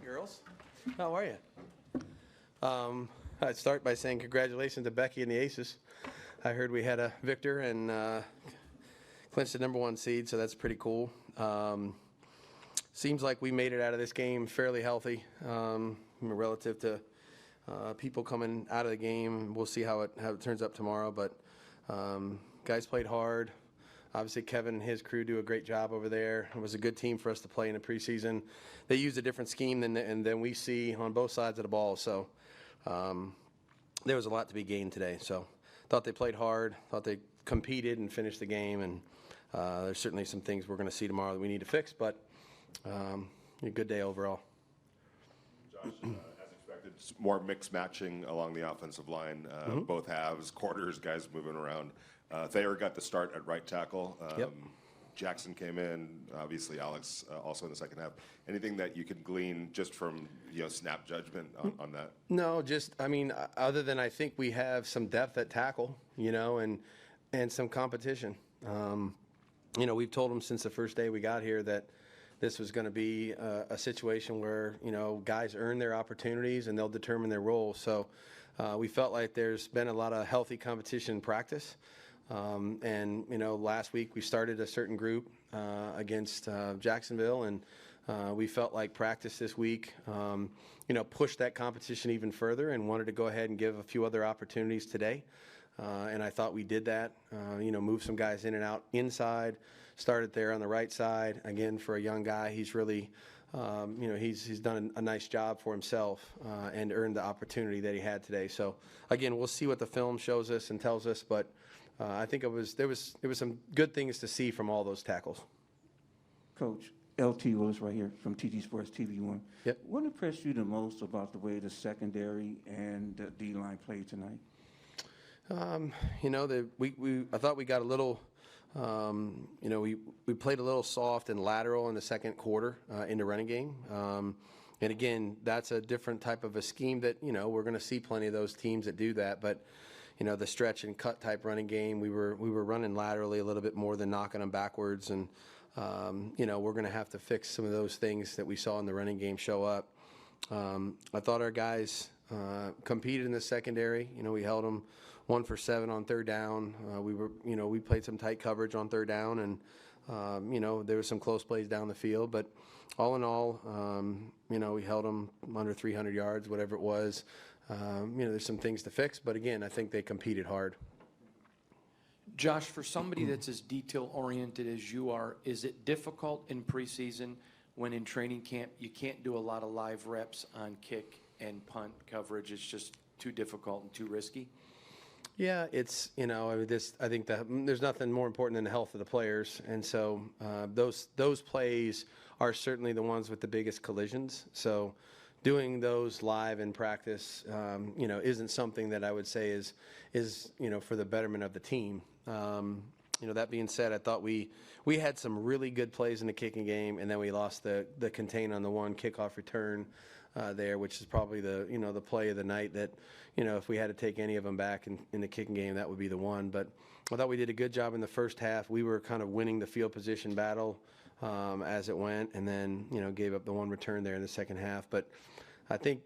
girls. How are you? I'd start by saying congratulations to Becky and the Aces. I heard we had a victor and clinched the #1 seed, so that's pretty cool. Seems like we made it out of this game fairly healthy relative to people coming out of the game. We'll see how it turns up tomorrow, but guys played hard. Obviously, Kevin and his crew do a great job over there. It was a good team for us to play in the preseason. They used a different scheme than we see on both sides of the ball. So there was a lot to be gained today. So thought they played hard, thought they competed and finished the game. And there's certainly some things we're going to see tomorrow that we need to fix, but a good day overall. Josh, as expected, more mixed matching along the offensive line. Both halves, quarters, guys moving around. Thayer got the start at right tackle. Yep. Jackson came in. Obviously, Alex also in the second half. Anything that you could glean just from snap judgment on that? No, other than I think we have some depth at tackle, and some competition. We've told them since the first day we got here that this was going to be a situation where guys earn their opportunities and they'll determine their role. So we felt like there's been a lot of healthy competition in practice. Last week we started a certain group against Jacksonville, and we felt like practice this week, pushed that competition even further and wanted to go ahead and give a few other opportunities today. And I thought we did that, moved some guys in and out inside, started there on the right side. Again, for a young guy, he's really, he's done a nice job for himself and earned the opportunity that he had today. So, again, we'll see what the film shows us and tells us, but I think there was some good things to see from all those tackles. Coach, LT Willis right here from TG Sports TV1. Yep. What impressed you the most about the way the secondary and the D-line played tonight? I thought we got a little, we played a little soft and lateral in the second quarter in the running game. And again, that's a different type of a scheme that, we're going to see plenty of those teams that do that. But, the stretch and cut type running game, we were running laterally a little bit more than knocking them backwards. And, we're going to have to fix some of those things that we saw in the running game show up. I thought our guys competed in the secondary. We held them 1 for 7 on third down. We played some tight coverage on third down, and there was some close plays down the field. But all in all, we held them under 300 yards, whatever it was. There's some things to fix, but again, I think they competed hard. Josh, for somebody that's as detail-oriented as you are, is it difficult in preseason when in training camp you can't do a lot of live reps on kick and punt coverage? It's just too difficult and too risky? Yeah, it's, I think that there's nothing more important than the health of the players. And so those plays are certainly the ones with the biggest collisions. So doing those live in practice, isn't something that I would say is for the betterment of the team. That being said, I thought we had some really good plays in the kicking game, and then we lost the contain on the one kickoff return there, which is probably the play of the night that, if we had to take any of them back in the kicking game, that would be the one. But I thought we did a good job in the first half. We were kind of winning the field position battle as it went, and then, gave up the one return there in the second half. But I think,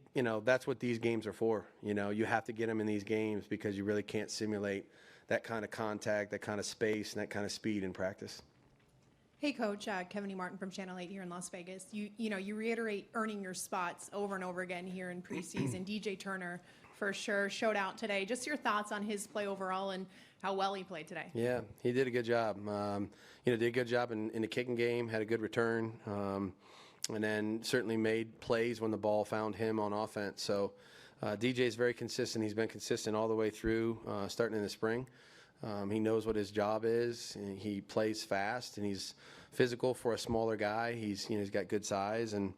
that's what these games are for. You have to get them in these games because you really can't simulate that kind of contact, that kind of space, and that kind of speed in practice. Hey, Coach, Kevin E. Martin from Channel 8 here in Las Vegas. You reiterate earning your spots over and over again here in preseason. DJ Turner, for sure, showed out today. Just your thoughts on his play overall and how well he played today. Yeah, he did a good job. Did a good job in the kicking game, had a good return, and then certainly made plays when the ball found him on offense. So DJ is very consistent. He's been consistent all the way through, starting in the spring. He knows what his job is. And he plays fast, and he's physical for a smaller guy. He's got good size, and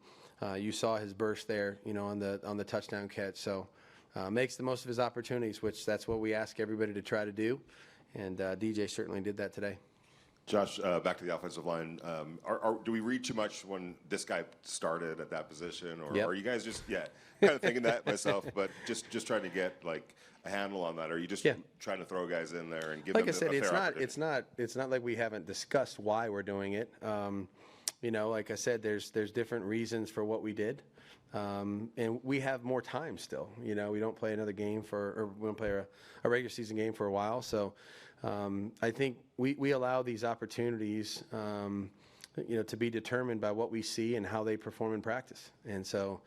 you saw his burst there, on the touchdown catch. So makes the most of his opportunities, which that's what we ask everybody to try to do, and DJ certainly did that today. Josh, back to the offensive line. Do we read too much when this guy started at that position, or Yep. are you guys just kind of thinking that myself, but just trying to get like a handle on that? Or are you just trying to throw guys in there and give them a fair opportunity? It's not like we haven't discussed why we're doing it. like I said, there's different reasons for what we did. And we have more time still. We don't play another game or we don't play a regular season game for a while. So I think we allow these opportunities, to be determined by what we see and how they perform in practice. And so,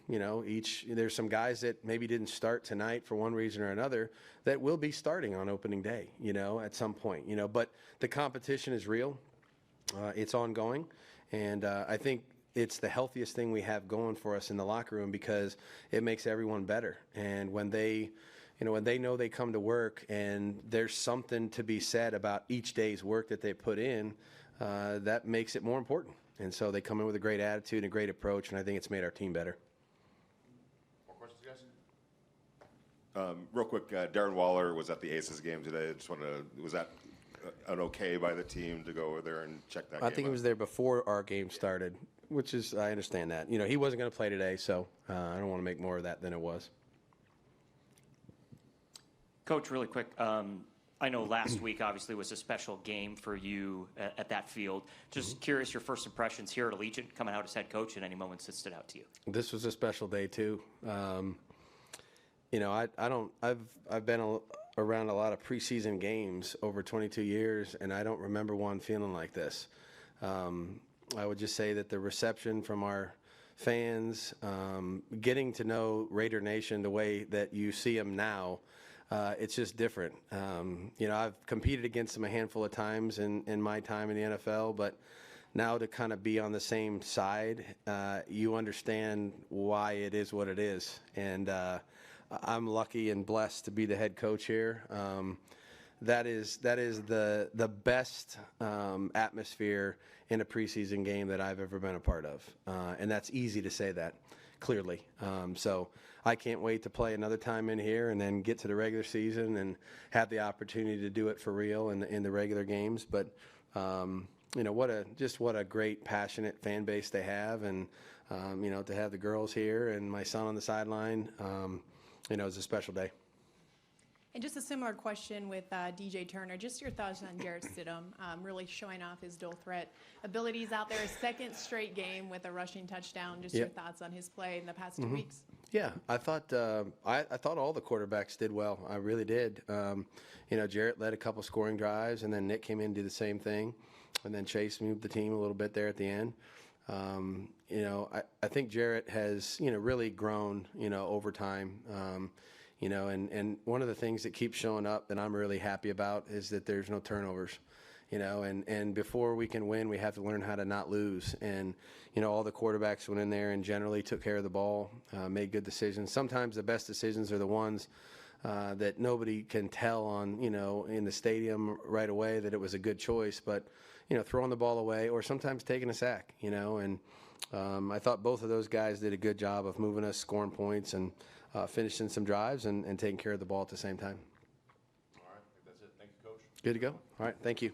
there's some guys that maybe didn't start tonight for one reason or another that will be starting on opening day, at some point, but the competition is real. It's ongoing. And I think it's the healthiest thing we have going for us in the locker room because it makes everyone better. And when they know they come to work and there's something to be said about each day's work that they put in, that makes it more important. And so they come in with a great attitude and a great approach, and I think it's made our team better. More questions, guys? Real quick, Darren Waller was at the Aces game today. Was that an okay by the team to go over there and check that game I think out? he was there before our game started, which is, I understand that. He wasn't going to play today, so I don't want to make more of that than it was. Coach, really quick, I know last week obviously was a special game for you at that field. Just curious your first impressions here at Allegiant, coming out as head coach, and any moments that stood out to you. This was a special day too. I've been around a lot of preseason games over 22 years, and I don't remember one feeling like this. I would just say that the reception from our fans, getting to know Raider Nation the way that you see them now, it's just different. I've competed against them a handful of times in my time in the NFL, but now to kind of be on the same side, you understand why it is what it is. And I'm lucky and blessed to be the head coach here. That is the best atmosphere in a preseason game that I've ever been a part of. And that's easy to say that, clearly. So I can't wait to play another time in here and then get to the regular season and have the opportunity to do it for real in the regular games. But, what a great, passionate fan base they have. And, to have the girls here and my son on the sideline, it's a special day. And just a similar question with DJ Turner. Just your thoughts on Jarrett Stidham really showing off his dual threat abilities out there. Second straight game with a rushing touchdown. Just your thoughts on his play in the past 2 weeks. Yeah, I thought all the quarterbacks did well. I really did. Jarrett led a couple scoring drives, and then Nick came in and did the same thing, and then Chase moved the team a little bit there at the end. I think Jarrett has really grown over time. And one of the things that keeps showing up that I'm really happy about is that there's no turnovers, and before we can win, we have to learn how to not lose. And, all the quarterbacks went in there and generally took care of the ball, made good decisions. Sometimes the best decisions are the ones that nobody can tell on, in the stadium right away that it was a good choice, but, throwing the ball away or sometimes taking a sack, and I thought both of those guys did a good job of moving us, scoring points, and finishing some drives and taking care of the ball at the same time. All right, I think that's it. Thank you, Coach. Good to go. All right, thank you.